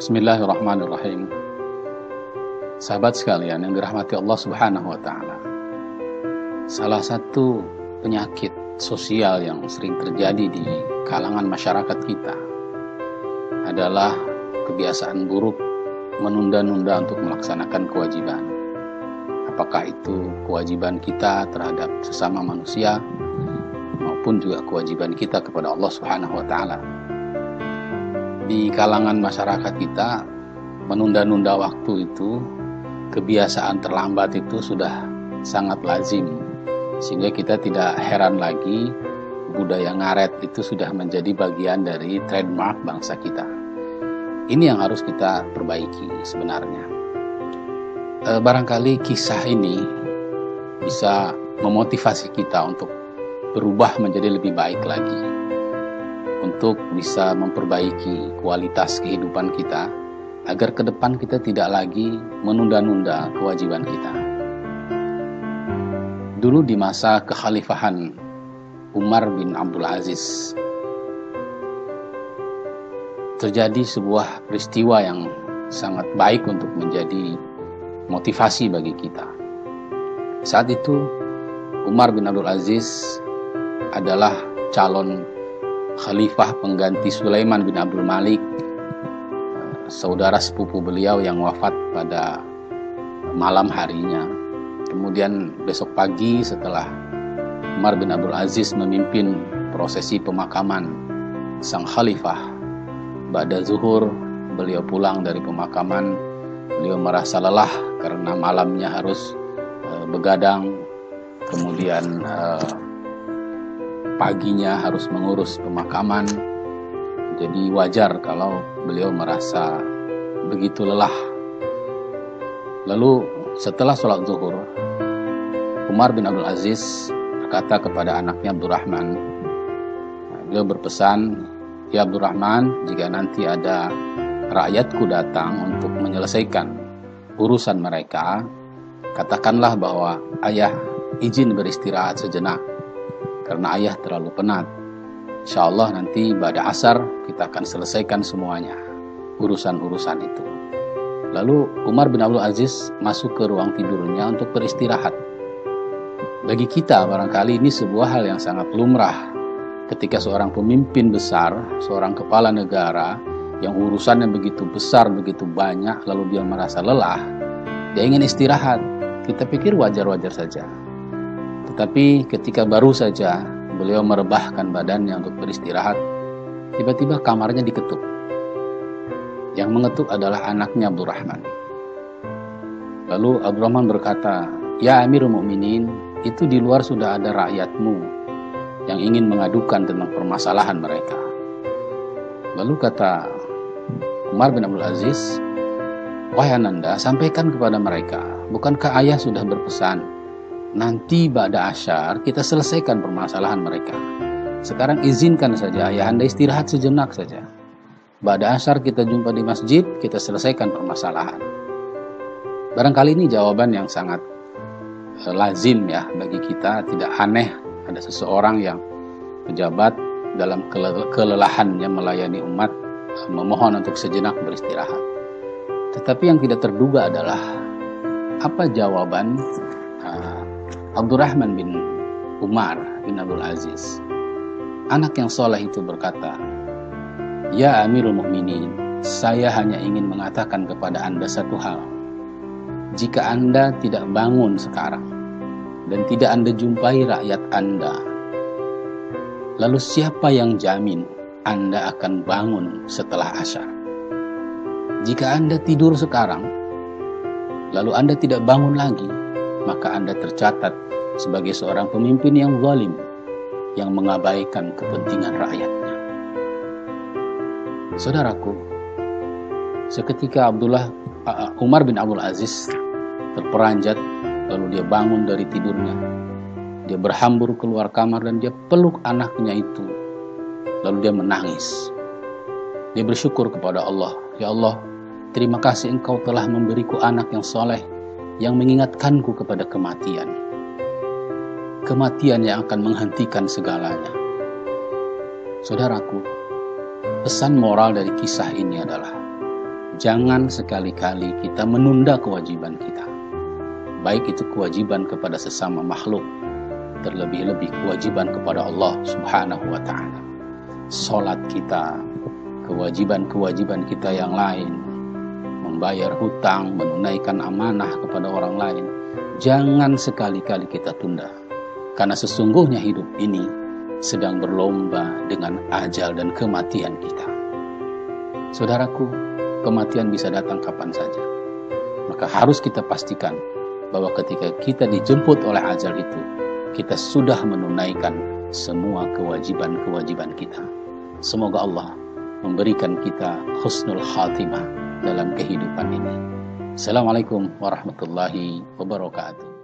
Bismillahirrahmanirrahim. Sahabat sekalian yang dirahmati Allah Subhanahu wa Ta'ala, salah satu penyakit sosial yang sering terjadi di kalangan masyarakat kita adalah kebiasaan buruk menunda-nunda untuk melaksanakan kewajiban. Apakah itu kewajiban kita terhadap sesama manusia maupun juga kewajiban kita kepada Allah Subhanahu wa Ta'ala. Di kalangan masyarakat kita, menunda-nunda waktu itu, kebiasaan terlambat itu sudah sangat lazim, sehingga kita tidak heran lagi budaya ngaret itu sudah menjadi bagian dari trademark bangsa kita. Ini yang harus kita perbaiki sebenarnya. Barangkali kisah ini bisa memotivasi kita untuk berubah menjadi lebih baik lagi, untuk bisa memperbaiki kualitas kehidupan kita, agar ke depan kita tidak lagi menunda-nunda kewajiban kita. Dulu di masa kekhalifahan Umar bin Abdul Aziz, terjadi sebuah peristiwa yang sangat baik untuk menjadi motivasi bagi kita. Saat itu Umar bin Abdul Aziz adalah calon khalifah pengganti Sulaiman bin Abdul Malik, saudara sepupu beliau yang wafat pada malam harinya. Kemudian besok pagi setelah Umar bin Abdul Aziz memimpin prosesi pemakaman sang khalifah, ba'da zuhur beliau pulang dari pemakaman. Beliau merasa lelah karena malamnya harus begadang, kemudian paginya harus mengurus pemakaman. Jadi wajar kalau beliau merasa begitu lelah. Lalu setelah sholat zuhur, Umar bin Abdul Aziz berkata kepada anaknya Abdurrahman, beliau berpesan, "Ya Abdurrahman, jika nanti ada rakyatku datang untuk menyelesaikan urusan mereka, katakanlah bahwa ayah izin beristirahat sejenak karena ayah terlalu penat. Insya Allah nanti pada asar kita akan selesaikan semuanya urusan-urusan itu." Lalu Umar bin Abdul Aziz masuk ke ruang tidurnya untuk beristirahat. Bagi kita barangkali ini sebuah hal yang sangat lumrah ketika seorang pemimpin besar, seorang kepala negara yang urusannya begitu besar, begitu banyak, lalu dia merasa lelah, dia ingin istirahat. Kita pikir wajar-wajar saja. Tetapi ketika baru saja beliau merebahkan badannya untuk beristirahat, tiba-tiba kamarnya diketuk. Yang mengetuk adalah anaknya Abdurrahman. Lalu Abdurrahman berkata, "Ya Amirul Mukminin, itu di luar sudah ada rakyatmu yang ingin mengadukan tentang permasalahan mereka." Lalu kata Umar bin Abdul Aziz, "Wahai Ananda, sampaikan kepada mereka, bukankah ayah sudah berpesan, nanti ba'da asyar kita selesaikan permasalahan mereka. Sekarang izinkan saja ayah Anda istirahat sejenak saja. Ba'da asyar kita jumpa di masjid, kita selesaikan permasalahan." Barangkali ini jawaban yang sangat lazim ya bagi kita, tidak aneh ada seseorang yang pejabat dalam kelelahannya melayani umat memohon untuk sejenak beristirahat. Tetapi yang tidak terduga adalah apa jawaban Abdurrahman bin Umar bin Abdul Aziz. Anak yang soleh itu berkata, "Ya Amirul Mukminin, saya hanya ingin mengatakan kepada Anda satu hal. Jika Anda tidak bangun sekarang dan tidak Anda jumpai rakyat Anda, lalu siapa yang jamin Anda akan bangun setelah asyar? Jika Anda tidur sekarang, lalu Anda tidak bangun lagi, maka Anda tercatat sebagai seorang pemimpin yang zalim, yang mengabaikan kepentingan rakyatnya." Saudaraku, seketika Umar bin Abdul Aziz terperanjat, lalu dia bangun dari tidurnya. Dia berhambur keluar kamar dan dia peluk anaknya itu. Lalu dia menangis. Dia bersyukur kepada Allah, "Ya Allah, terima kasih Engkau telah memberiku anak yang soleh, yang mengingatkanku kepada kematian. Kematian yang akan menghentikan segalanya." Saudaraku, pesan moral dari kisah ini adalah jangan sekali-kali kita menunda kewajiban kita. Baik itu kewajiban kepada sesama makhluk, terlebih-lebih kewajiban kepada Allah Subhanahu wa Ta'ala. Salat kita, kewajiban-kewajiban kita yang lain, membayar hutang, menunaikan amanah kepada orang lain, jangan sekali-kali kita tunda. Karena sesungguhnya hidup ini sedang berlomba dengan ajal dan kematian kita. Saudaraku, kematian bisa datang kapan saja. Maka harus kita pastikan bahwa ketika kita dijemput oleh ajal itu, kita sudah menunaikan semua kewajiban-kewajiban kita. Semoga Allah memberikan kita husnul khatimah dalam kehidupan ini. Assalamualaikum warahmatullahi wabarakatuh.